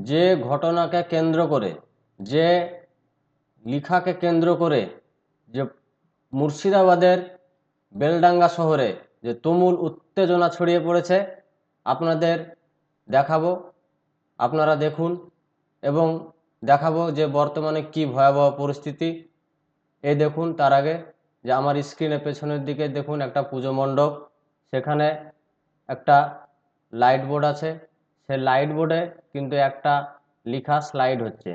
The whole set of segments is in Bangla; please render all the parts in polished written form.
যে ঘটনাকে কেন্দ্র করে, যে লেখাকে কেন্দ্র করে যে মুর্শিদাবাদের বেলডাঙ্গা শহরে যে তুমুল উত্তেজনা ছড়িয়ে পড়েছে আপনাদের দেখাবো। আপনারা দেখুন এবং দেখাবো যে বর্তমানে কি ভয়াবহ পরিস্থিতি। এই দেখুন, তার আগে যে আমার স্ক্রিনের পেছনের দিকে দেখুন একটা পুজো মণ্ডপ, সেখানে একটা লাইট বোর্ড আছে। সেই লাইট বোর্ডে কিন্তু একটা লেখা স্লাইড হচ্ছে।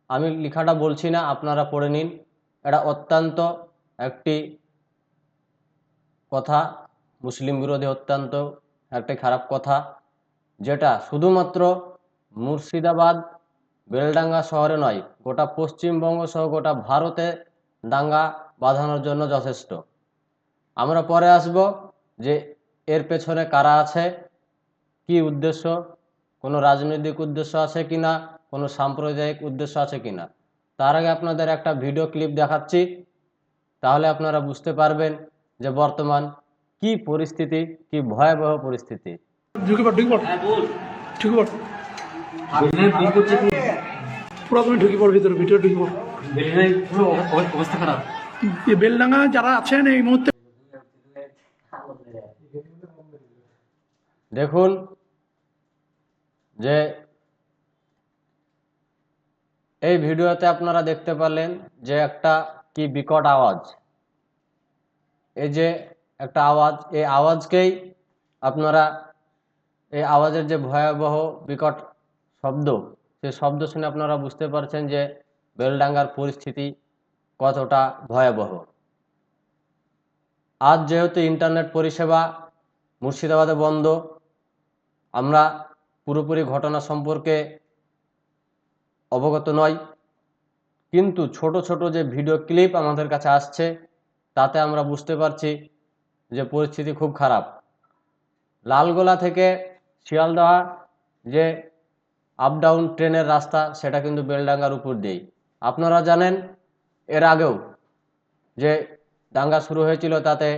আমি লেখাটা বলছি না, আপনারা পড়ে নিন। এটা অত্যন্ত একটি কথা, মুসলিম বিরোধী অত্যন্ত একটি খারাপ কথা, যেটা শুধুমাত্র মুর্শিদাবাদ বেলডাঙ্গা শহরে নয়, গোটা পশ্চিমবঙ্গ সহ গোটা ভারতে দাঙ্গা বাঁধানোর জন্য যথেষ্ট। আমরা পরে আসব যে এর পেছনে কারা আছে, কি উদ্দেশ্য, কোনো রাজনৈতিক উদ্দেশ্য আছে কিনা, কোনো সাম্প্রদায়িক উদ্দেশ্য আছে কিনা। তার আগে আপনাদের একটা ভিডিও ক্লিপ দেখাচ্ছি, তাহলে আপনারা বুঝতে পারবেন যে বর্তমান কি পরিস্থিতি, কি ভয়াবহ পরিস্থিতি। অবস্থা খারাপ। বেলডাঙ্গা যারা আছেন এই মুহূর্তে দেখুন যে এই ভিডিওতে আপনারা দেখতে পারলেন যে একটা কি বিকট আওয়াজ, এই যে একটা আওয়াজ, এই আওয়াজকেই আপনারা, এই আওয়াজের যে ভয়াবহ বিকট শব্দ, সেই শব্দ শুনে আপনারা বুঝতে পারছেন যে বেলডাঙ্গার পরিস্থিতি কতটা ভয়াবহ। আজ যেহেতু ইন্টারনেট পরিষেবা মুর্শিদাবাদে বন্ধ, আমরা পুরোপুরি ঘটনা সম্পর্কে অবগত নয়, কিন্তু ছোট ছোট যে ভিডিও ক্লিপ আমাদের কাছে আসছে তাতে আমরা বুঝতে পারছি যে পরিস্থিতি খুব খারাপ। লালগোলা থেকে শিয়ালদহ যে আপ ডাউন ট্রেনের রাস্তা, সেটা কিন্তু বেলডাঙ্গার উপর দিয়েই। আপনারা জানেন এর আগেও যে দাঙ্গা শুরু হয়েছিল, তাতে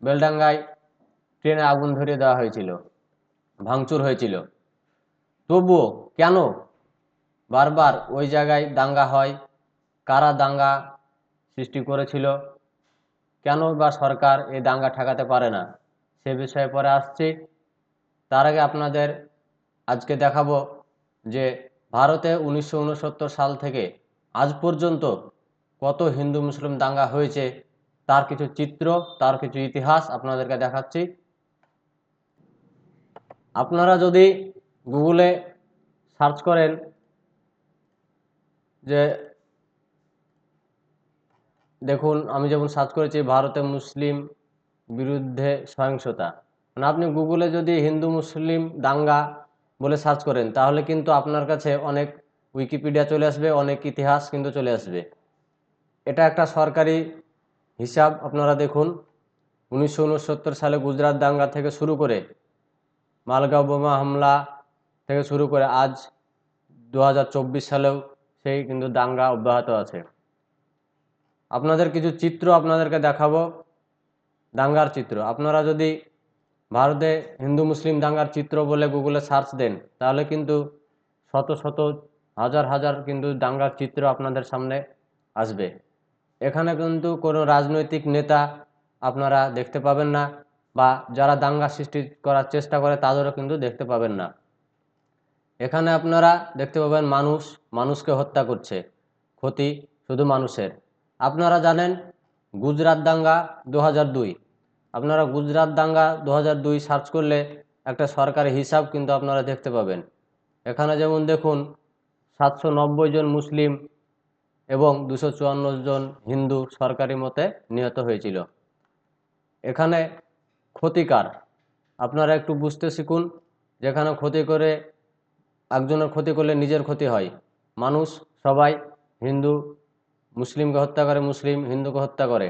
বেলডাঙ্গায় ট্রেনে আগুন ধরিয়ে দেওয়া হয়েছিল, ভাঙচুর হয়েছিল। তবুও কেন বারবার ওই জায়গায় দাঙ্গা হয়, কারা দাঙ্গা সৃষ্টি করেছিল, কেন বা সরকার এই দাঙ্গা ঠেকাতে পারে না, সে বিষয়ে পরে আসছি। তার আগে আপনাদের আজকে দেখাবো যে ভারতে 1969 সাল থেকে আজ পর্যন্ত কত হিন্দু মুসলিম দাঙ্গা হয়েছে, তার কিছু চিত্র, তার কিছু ইতিহাস আপনাদেরকে দেখাচ্ছি। আপনারা যদি গুগলে সার্চ করেন যে, দেখুন আমি যেমন সার্চ করেছি ভারতে মুসলিম বিরুদ্ধে সহিংসতা, মানে আপনি গুগলে যদি হিন্দু মুসলিম দাঙ্গা বলে সার্চ করেন তাহলে কিন্তু আপনার কাছে অনেক উইকিপিডিয়া চলে আসবে, অনেক ইতিহাস কিন্তু চলে আসবে। এটা একটা সরকারি হিসাব, আপনারা দেখুন 1969 সালে গুজরাট দাঙ্গা থেকে শুরু করে মালগাঁও বোমা হামলা থেকে শুরু করে আজ 2024 সালেও সেই কিন্তু দাঙ্গা অব্যাহত আছে। আপনাদের কিছু চিত্র আপনাদেরকে দেখাবো, দাঙ্গার চিত্র। আপনারা যদি ভারতে হিন্দু মুসলিম দাঙ্গার চিত্র বলে গুগলে সার্চ দেন তাহলে কিন্তু শত শত হাজার হাজার কিন্তু দাঙ্গার চিত্র আপনাদের সামনে আসবে। এখানে কিন্তু কোনো রাজনৈতিক নেতা আপনারা দেখতে পাবেন না, বা যারা দাঙ্গা সৃষ্টি করার চেষ্টা করে তাদেরও কিন্তু দেখতে পাবেন না। এখানে আপনারা দেখতে পাবেন মানুষ মানুষকে হত্যা করছে, ক্ষতি শুধু মানুষের। আপনারা জানেন গুজরাট দাঙ্গা 2002, আপনারা গুজরাট দাঙ্গা 2002 সার্চ করলে একটা সরকারি হিসাব কিন্তু আপনারা দেখতে পাবেন। এখানে যেমন দেখুন 790 জন মুসলিম এবং 254 জন হিন্দু সরকারি মতে নিহত হয়েছিল। এখানে ক্ষতিকার আপনারা একটু বুঝতে শিখুন, যেখানে ক্ষতি করে, একজনের ক্ষতি করলে নিজের ক্ষতি হয়। মানুষ সবাই হিন্দু মুসলিমকে হত্যা করে, মুসলিম হিন্দুকে হত্যা করে,